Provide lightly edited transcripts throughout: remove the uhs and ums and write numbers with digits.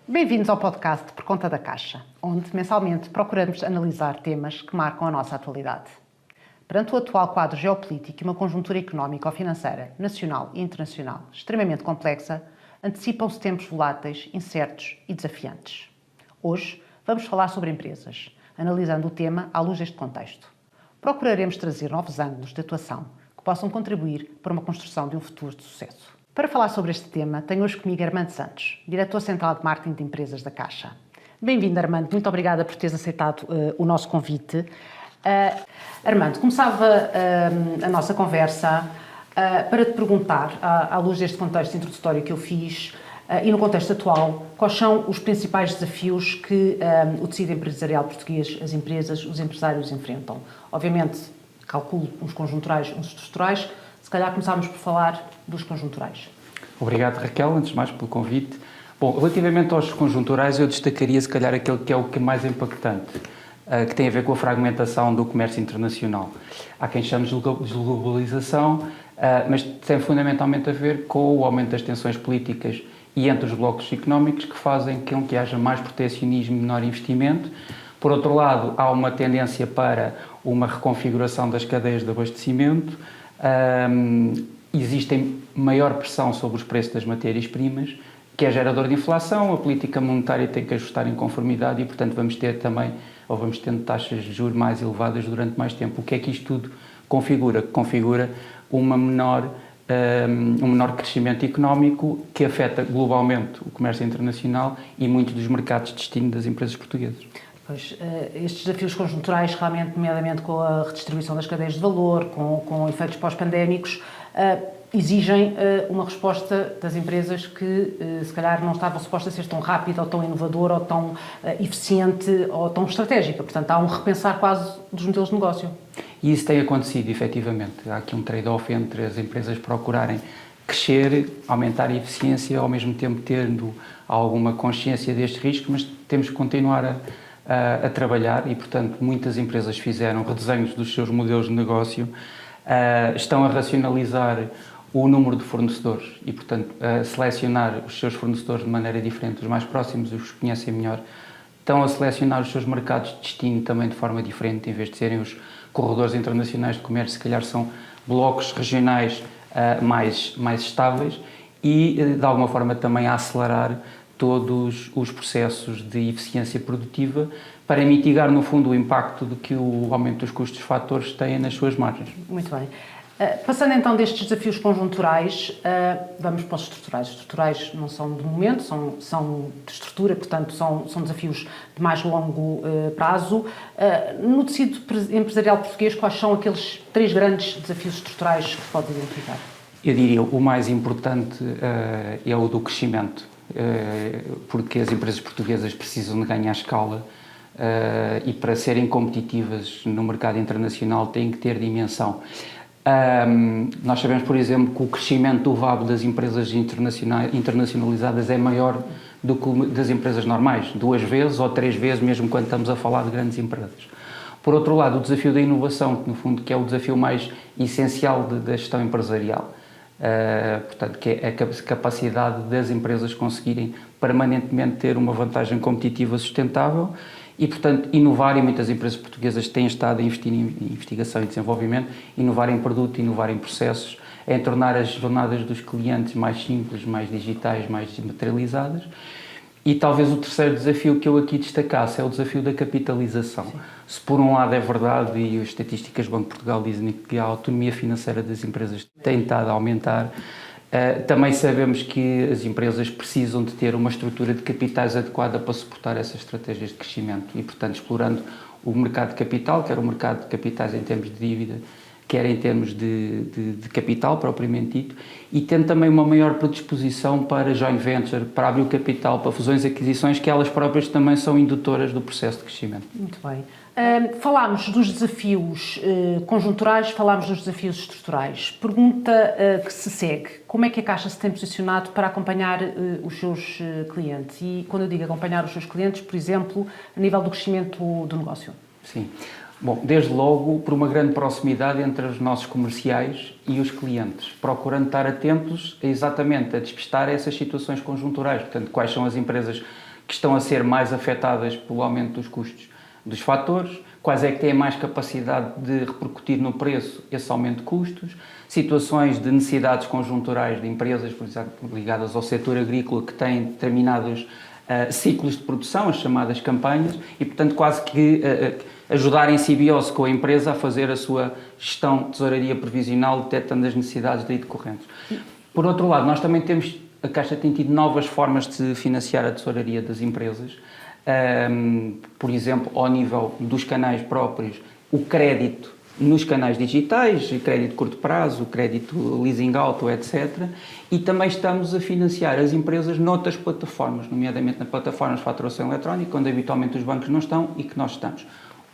Bem-vindos ao podcast Por Conta da Caixa, onde mensalmente procuramos analisar temas que marcam a nossa atualidade. Perante o atual quadro geopolítico e uma conjuntura económica ou financeira, nacional e internacional, extremamente complexa, antecipam-se tempos voláteis, incertos e desafiantes. Hoje vamos falar sobre empresas, analisando o tema à luz deste contexto. Procuraremos trazer novos ângulos de atuação que possam contribuir para uma construção de um futuro de sucesso. Para falar sobre este tema, tenho hoje comigo Armando Santos, Diretor Central de Marketing de Empresas da Caixa. Bem-vindo, Armando. Muito obrigada por teres aceitado o nosso convite. Armando, começava a nossa conversa para te perguntar, à luz deste contexto introdutório que eu fiz e no contexto atual, quais são os principais desafios que o tecido empresarial português, as empresas, os empresários enfrentam. Obviamente, calculo uns conjunturais, uns estruturais. Se calhar começámos por falar dos conjunturais. Obrigado, Raquel, antes de mais pelo convite. Bom, relativamente aos conjunturais, eu destacaria se calhar aquele que é o que é mais impactante, que tem a ver com a fragmentação do comércio internacional. Há quem chame de globalização, mas tem fundamentalmente a ver com o aumento das tensões políticas e entre os blocos económicos que fazem com que haja mais proteccionismo e menor investimento. Por outro lado, há uma tendência para uma reconfiguração das cadeias de abastecimento. Existe maior pressão sobre os preços das matérias-primas, que é gerador de inflação. A política monetária tem que ajustar em conformidade e, portanto, vamos ter também, ou vamos tendo taxas de juros mais elevadas durante mais tempo. O que é que isto tudo configura? Configura um menor crescimento económico que afeta globalmente o comércio internacional e muitos dos mercados de destino das empresas portuguesas. Pois, estes desafios conjunturais, realmente, nomeadamente com a redistribuição das cadeias de valor, com efeitos pós-pandémicos, exigem uma resposta das empresas que, se calhar, não estavam supostas a ser tão rápida, ou tão inovadora, ou tão eficiente, ou tão estratégica. Portanto, há um repensar quase dos modelos de negócio. E isso tem acontecido, efetivamente. Há aqui um trade-off entre as empresas procurarem crescer, aumentar a eficiência, ao mesmo tempo tendo alguma consciência deste risco, mas temos que continuar a trabalhar e, portanto, muitas empresas fizeram redesenhos dos seus modelos de negócio, estão a racionalizar o número de fornecedores e, portanto, a selecionar os seus fornecedores de maneira diferente, os mais próximos, os que conhecem melhor, estão a selecionar os seus mercados de destino também de forma diferente, em vez de serem os corredores internacionais de comércio, se calhar são blocos regionais mais estáveis e, de alguma forma, também a acelerar todos os processos de eficiência produtiva para mitigar, no fundo, o impacto de que o aumento dos custos de fatores tem nas suas margens. Muito bem. Passando então destes desafios conjunturais, vamos para os estruturais. Os estruturais não são de momento, são de estrutura, portanto são desafios de mais longo prazo. No tecido empresarial português, quais são aqueles 3 grandes desafios estruturais que pode identificar? Eu diria o mais importante é o do crescimento, porque as empresas portuguesas precisam de ganhar escala e para serem competitivas no mercado internacional têm que ter dimensão. Nós sabemos, por exemplo, que o crescimento do VAB das empresas internacionalizadas é maior do que o das empresas normais, 2 vezes ou 3 vezes, mesmo quando estamos a falar de grandes empresas. Por outro lado, o desafio da inovação, que no fundo que é o desafio mais essencial da gestão empresarial, portanto, que é a capacidade das empresas conseguirem permanentemente ter uma vantagem competitiva sustentável e, portanto, inovar, e muitas empresas portuguesas têm estado a investir em investigação e desenvolvimento, inovar em produto, inovar em processos, em tornar as jornadas dos clientes mais simples, mais digitais, mais desmaterializadas. E talvez o terceiro desafio que eu aqui destacasse é o desafio da capitalização. Sim. Se por um lado é verdade, e as estatísticas do Banco de Portugal dizem que a autonomia financeira das empresas tem estado a aumentar, também sabemos que as empresas precisam de ter uma estrutura de capitais adequada para suportar essas estratégias de crescimento e, portanto, explorando o mercado de capital, quer o mercado de capitais em termos de dívida, quer em termos de capital propriamente dito, e tendo também uma maior predisposição para joint venture, para abrir o capital, para fusões e aquisições, que elas próprias também são indutoras do processo de crescimento. Muito bem. Falámos dos desafios conjunturais, falámos dos desafios estruturais. Pergunta que se segue: como é que a Caixa se tem posicionado para acompanhar os seus clientes? E quando eu digo acompanhar os seus clientes, por exemplo, a nível do crescimento do negócio? Sim. Bom, desde logo, por uma grande proximidade entre os nossos comerciais e os clientes, procurando estar atentos exatamente a despistar essas situações conjunturais. Portanto, quais são as empresas que estão a ser mais afetadas pelo aumento dos custos dos fatores, quais é que têm mais capacidade de repercutir no preço esse aumento de custos, situações de necessidades conjunturais de empresas, por exemplo, ligadas ao setor agrícola, que têm determinados ciclos de produção, as chamadas campanhas, e, portanto, quase que ajudar em simbiose com a empresa a fazer a sua gestão de tesouraria previsional, detectando as necessidades daí decorrentes. Por outro lado, nós também temos, a Caixa tem tido novas formas de financiar a tesouraria das empresas, por exemplo, ao nível dos canais próprios, o crédito nos canais digitais, crédito de curto prazo, crédito leasing auto, etc. E também estamos a financiar as empresas noutras plataformas, nomeadamente nas plataformas de faturação eletrónica, onde habitualmente os bancos não estão e que nós estamos.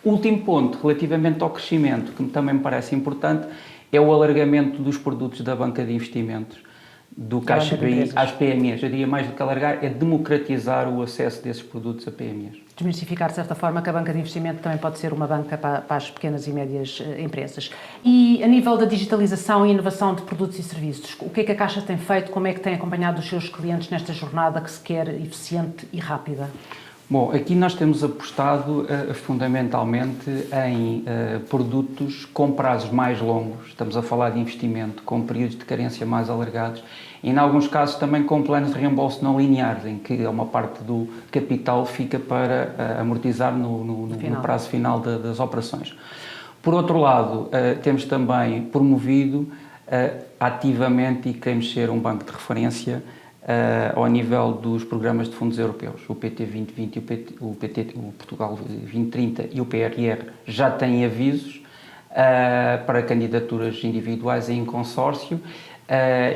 Último ponto, relativamente ao crescimento, que também me parece importante, é o alargamento dos produtos da banca de investimentos, do Caixa BI às PMEs. Eu diria mais do que alargar, é democratizar o acesso desses produtos a PMEs. Desmistificar, de certa forma, que a banca de investimento também pode ser uma banca para as pequenas e médias empresas. E a nível da digitalização e inovação de produtos e serviços, o que é que a Caixa tem feito? Como é que tem acompanhado os seus clientes nesta jornada que se quer eficiente e rápida? Bom, aqui nós temos apostado fundamentalmente em produtos com prazos mais longos, estamos a falar de investimento com períodos de carência mais alargados e, em alguns casos, também com planos de reembolso não lineares, em que uma parte do capital fica para amortizar no prazo final das operações. Por outro lado, temos também promovido ativamente e queremos ser um banco de referência ao nível dos programas de fundos europeus. O PT 2020, o Portugal 2030 e o PRR já têm avisos para candidaturas individuais em consórcio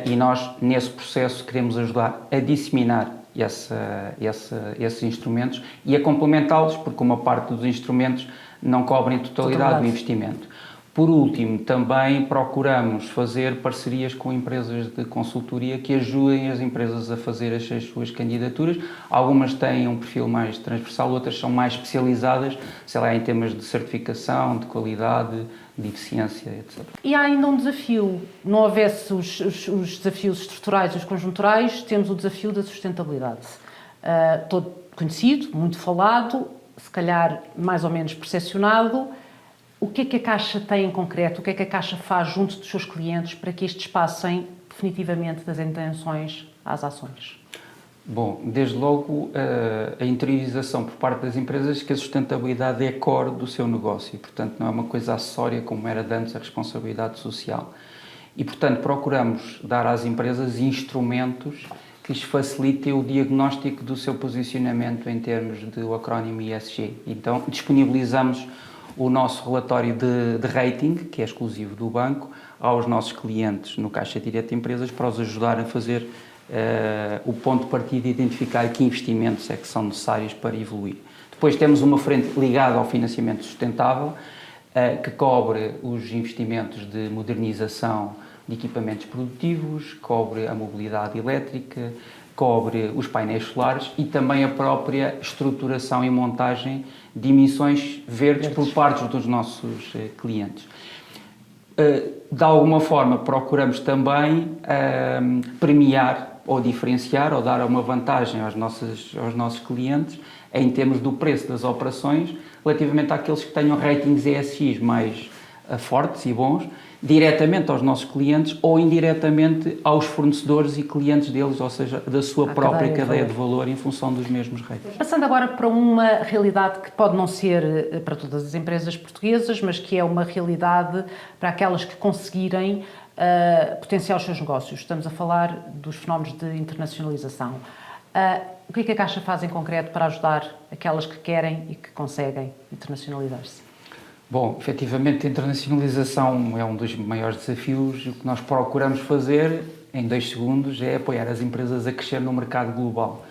e nós, nesse processo, queremos ajudar a disseminar esses instrumentos e a complementá-los, porque uma parte dos instrumentos não cobrem totalidade do investimento. Por último, também procuramos fazer parcerias com empresas de consultoria que ajudem as empresas a fazer as suas candidaturas. Algumas têm um perfil mais transversal, outras são mais especializadas, sei lá, em temas de certificação, de qualidade, de eficiência, etc. E há ainda um desafio. Não houvesse os desafios estruturais e os conjunturais, temos o desafio da sustentabilidade. Todo conhecido, muito falado, se calhar mais ou menos percepcionado. O que é que a Caixa tem em concreto? O que é que a Caixa faz junto dos seus clientes para que estes passem definitivamente das intenções às ações? Bom, desde logo a interiorização por parte das empresas que a sustentabilidade é core do seu negócio e, portanto, não é uma coisa acessória como era de antes a responsabilidade social. E, portanto, procuramos dar às empresas instrumentos que lhes facilitem o diagnóstico do seu posicionamento em termos do acrónimo ESG. Então, disponibilizamos o nosso relatório de rating, que é exclusivo do banco, aos nossos clientes no Caixa Direto de Empresas para os ajudar a fazer o ponto de partida e identificar que investimentos é que são necessários para evoluir. Depois temos uma frente ligada ao financiamento sustentável, que cobre os investimentos de modernização de equipamentos produtivos, cobre a mobilidade elétrica, cobre os painéis solares e também a própria estruturação e montagem de emissões verdes por parte dos nossos clientes. De alguma forma, procuramos também premiar ou diferenciar ou dar uma vantagem aos nossos clientes em termos do preço das operações relativamente àqueles que tenham ratings ESG mais fortes e bons, diretamente aos nossos clientes ou indiretamente aos fornecedores e clientes deles, ou seja, da sua própria cadeia de valor em função dos mesmos ratings. Passando agora para uma realidade que pode não ser para todas as empresas portuguesas, mas que é uma realidade para aquelas que conseguirem potenciar os seus negócios. Estamos a falar dos fenómenos de internacionalização. O que é que a Caixa faz em concreto para ajudar aquelas que querem e que conseguem internacionalizar-se? Bom, efetivamente a internacionalização é um dos maiores desafios. O que nós procuramos fazer, em 2 segundos, é apoiar as empresas a crescer no mercado global.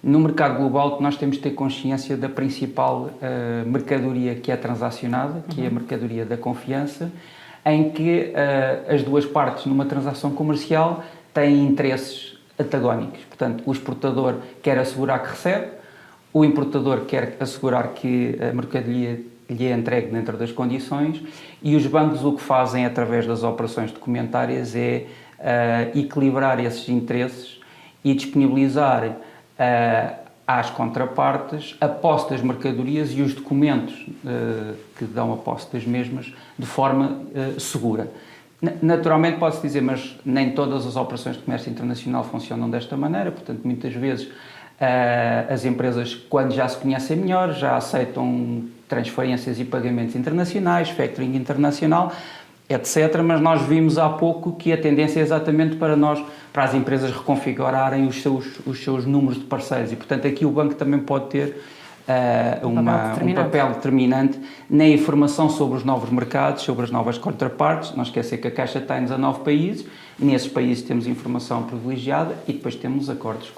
No mercado global, nós temos de ter consciência da principal mercadoria que é transacionada, que é a mercadoria da confiança, em que as duas partes numa transação comercial têm interesses antagónicos. Portanto, o exportador quer assegurar que recebe, o importador quer assegurar que a mercadoria lhe é entregue dentro das condições e os bancos o que fazem através das operações documentárias é equilibrar esses interesses e disponibilizar às contrapartes a posse das mercadorias e os documentos que dão a posse das mesmas de forma segura. Naturalmente pode-se dizer, mas nem todas as operações de comércio internacional funcionam desta maneira, portanto muitas vezes as empresas, quando já se conhecem melhor, já aceitam transferências e pagamentos internacionais, factoring internacional, etc. Mas nós vimos há pouco que a tendência é exatamente para as empresas reconfigurarem os seus números de parceiros e, portanto, aqui o banco também pode ter um papel determinante na informação sobre os novos mercados, sobre as novas contrapartes. Não esquecer que a Caixa está em 19 países, nesses países temos informação privilegiada e depois temos acordos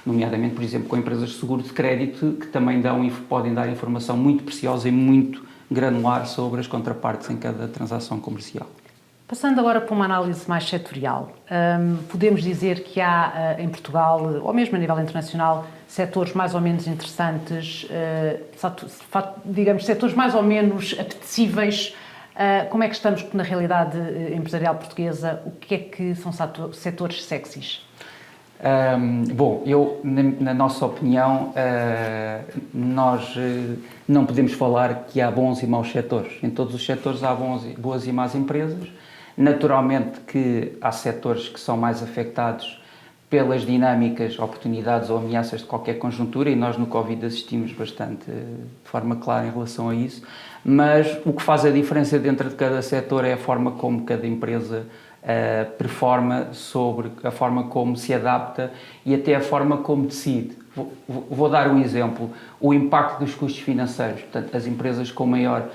nomeadamente, por exemplo, com empresas de seguro de crédito que também podem dar informação muito preciosa e muito granular sobre as contrapartes em cada transação comercial. Passando agora para uma análise mais setorial, podemos dizer que há em Portugal, ou mesmo a nível internacional, setores mais ou menos interessantes, digamos, setores mais ou menos apetecíveis. Como é que estamos na realidade empresarial portuguesa? O que é que são setores sexys? Na nossa opinião, nós não podemos falar que há bons e maus setores. Em todos os setores há boas e más empresas. Naturalmente que há setores que são mais afetados pelas dinâmicas, oportunidades ou ameaças de qualquer conjuntura e nós no Covid assistimos bastante de forma clara em relação a isso, mas o que faz a diferença dentro de cada setor é a forma como cada empresa performa, sobre a forma como se adapta e até a forma como decide. Vou dar um exemplo, o impacto dos custos financeiros. Portanto, as empresas com uma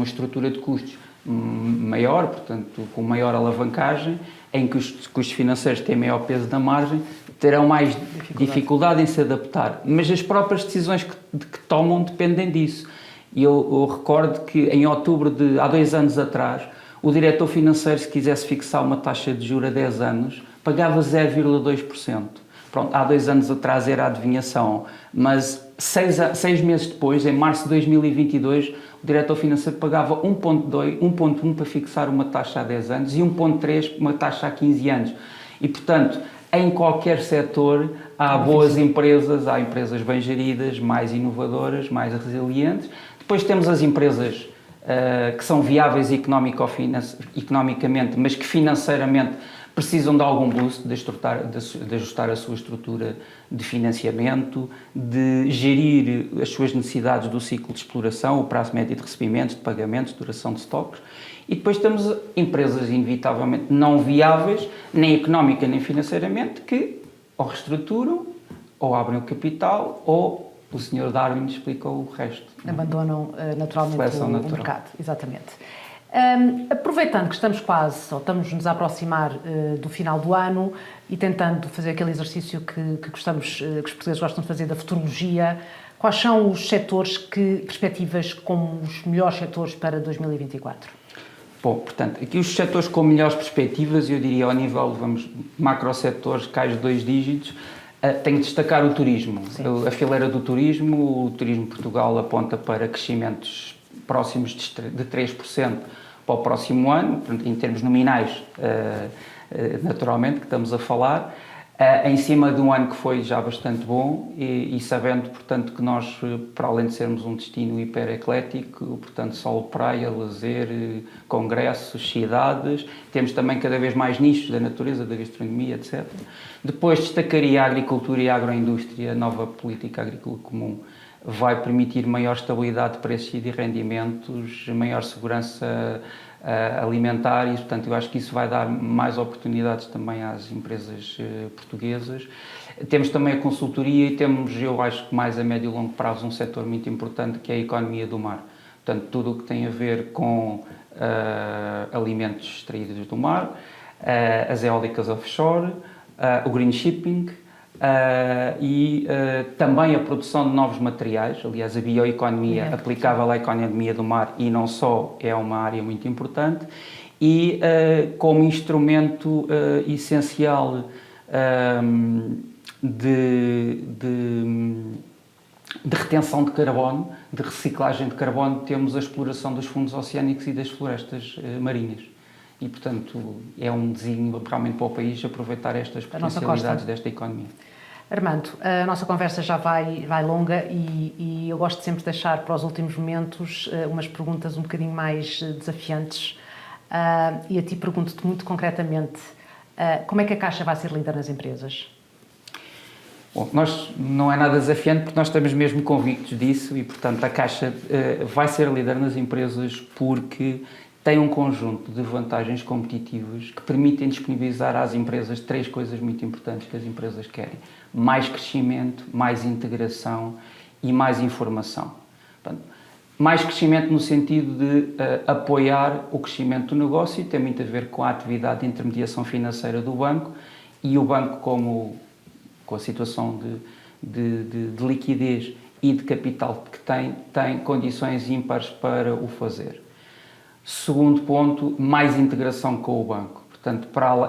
estrutura de custos maior, portanto, com maior alavancagem, em que os custos financeiros têm maior peso na margem, terão mais dificuldade em se adaptar. Mas as próprias decisões que tomam dependem disso. E eu recordo que em outubro há 2 anos atrás, o diretor financeiro, se quisesse fixar uma taxa de juros a 10 anos, pagava 0,2%. Pronto, há 2 anos atrás era a adivinhação, mas 6 meses depois, em março de 2022, o diretor financeiro pagava 1,1 para fixar uma taxa a 10 anos e 1,3 uma taxa a 15 anos. E, portanto, em qualquer setor há boas empresas, há empresas bem geridas, mais inovadoras, mais resilientes. Depois temos as empresas que são viáveis economicamente, mas que financeiramente precisam de algum boost, de ajustar a sua estrutura de financiamento, de gerir as suas necessidades do ciclo de exploração, o prazo médio de recebimentos, de pagamentos, duração de estoques. E depois temos empresas inevitavelmente não viáveis, nem económica nem financeiramente, que ou reestruturam, ou abrem o capital, ou o Sr. Darwin explicou o resto. Abandonam naturalmente o mercado, exatamente. Aproveitando que estamos estamos-nos a aproximar do final do ano e tentando fazer aquele exercício que os portugueses gostam de fazer da futurologia, quais são os setores, perspectivas como os melhores setores para 2024? Bom, portanto, aqui os setores com melhores perspectivas, eu diria ao nível, macro-setores, cais de 2 dígitos, tenho de destacar o turismo. A fileira do turismo, o Turismo Portugal aponta para crescimentos próximos de 3% para o próximo ano, portanto, em termos nominais, naturalmente, que estamos a falar, em cima de um ano que foi já bastante bom e sabendo, portanto, que nós, para além de sermos um destino hiper-eclético, portanto, sol, praia, lazer, congressos, cidades, temos também cada vez mais nichos da natureza, da gastronomia, etc. Depois destacaria a agricultura e a agroindústria. A nova política agrícola comum vai permitir maior estabilidade de preços e de rendimentos, maior segurança alimentar e, portanto, eu acho que isso vai dar mais oportunidades também às empresas portuguesas. Temos também a consultoria e temos, eu acho que mais a médio e longo prazo, um setor muito importante que é a economia do mar. Portanto, tudo o que tem a ver com alimentos extraídos do mar, as eólicas offshore, o green shipping, também a produção de novos materiais. Aliás, a bioeconomia aplicável à economia do mar e não só é uma área muito importante e como instrumento essencial de retenção de carbono, de reciclagem de carbono, temos a exploração dos fundos oceânicos e das florestas marinhas. E, portanto, é um desígnio realmente para o país aproveitar estas potencialidades desta economia. Armando, a nossa conversa já vai longa e eu gosto sempre de deixar para os últimos momentos umas perguntas um bocadinho mais desafiantes. E a ti pergunto-te muito concretamente, como é que a Caixa vai ser líder nas empresas? Bom, nós não é nada desafiante porque nós estamos mesmo convictos disso e, portanto, a Caixa vai ser líder nas empresas porque tem um conjunto de vantagens competitivas que permitem disponibilizar às empresas 3 coisas muito importantes que as empresas querem: mais crescimento, mais integração e mais informação. Portanto, mais crescimento no sentido de apoiar o crescimento do negócio, e tem muito a ver com a atividade de intermediação financeira do banco, e o banco, com a situação de liquidez e de capital que tem condições ímpares para o fazer. Segundo ponto, mais integração com o banco. Portanto,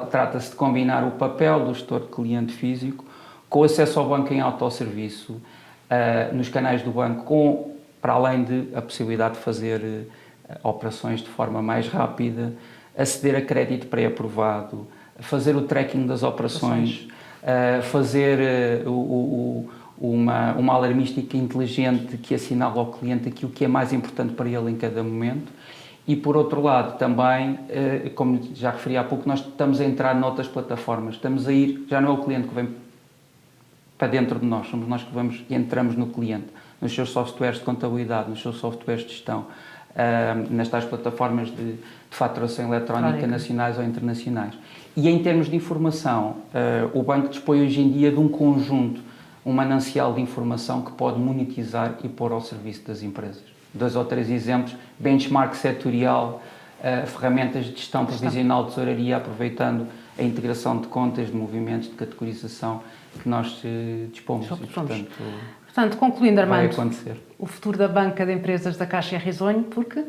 trata-se de combinar o papel do gestor de cliente físico com o acesso ao banco em autosserviço, nos canais do banco, para além de a possibilidade de fazer operações de forma mais rápida, aceder a crédito pré-aprovado, fazer o tracking das operações, fazer uma alarmística inteligente que assinala ao cliente aquilo que é mais importante para ele em cada momento. E, por outro lado, também, como já referi há pouco, nós estamos a entrar noutras plataformas. Estamos a ir, já não é o cliente que vem para dentro de nós, somos nós que vamos e entramos no cliente, nos seus softwares de contabilidade, nos seus softwares de gestão, nas tais plataformas de faturação eletrónica nacionais ou internacionais. E em termos de informação, o banco dispõe hoje em dia de um conjunto, um manancial de informação que pode monetizar e pôr ao serviço das empresas. 2 ou 3 exemplos: benchmark setorial, ferramentas de gestão provisional de tesouraria, aproveitando a integração de contas, de movimentos, de categorização que nós dispomos. E, portanto, concluindo, Armando, vai acontecer. O futuro da banca de empresas da Caixa é risonho, porque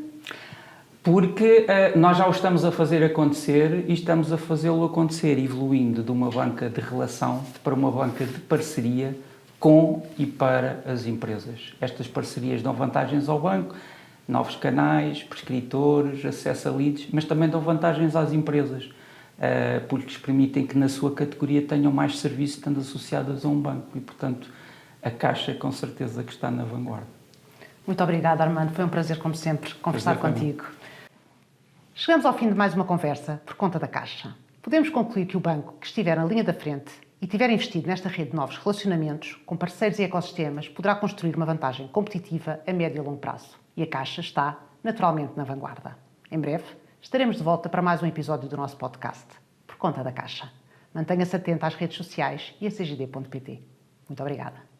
nós já o estamos a fazer acontecer e estamos a fazê-lo acontecer, evoluindo de uma banca de relação para uma banca de parceria com e para as empresas. Estas parcerias dão vantagens ao banco, novos canais, prescritores, acesso a leads, mas também dão vantagens às empresas, porque lhes permitem que na sua categoria tenham mais serviços estando associadas a um banco e, portanto, a Caixa com certeza que está na vanguarda. Muito obrigada, Armando. Foi um prazer, como sempre, conversar contigo. Chegamos ao fim de mais uma conversa por conta da Caixa. Podemos concluir que o banco que estiver na linha da frente e tiver investido nesta rede de novos relacionamentos com parceiros e ecossistemas, poderá construir uma vantagem competitiva a médio e longo prazo. E a Caixa está, naturalmente, na vanguarda. Em breve, estaremos de volta para mais um episódio do nosso podcast, Por Conta da Caixa. Mantenha-se atento às redes sociais e a cgd.pt. Muito obrigada.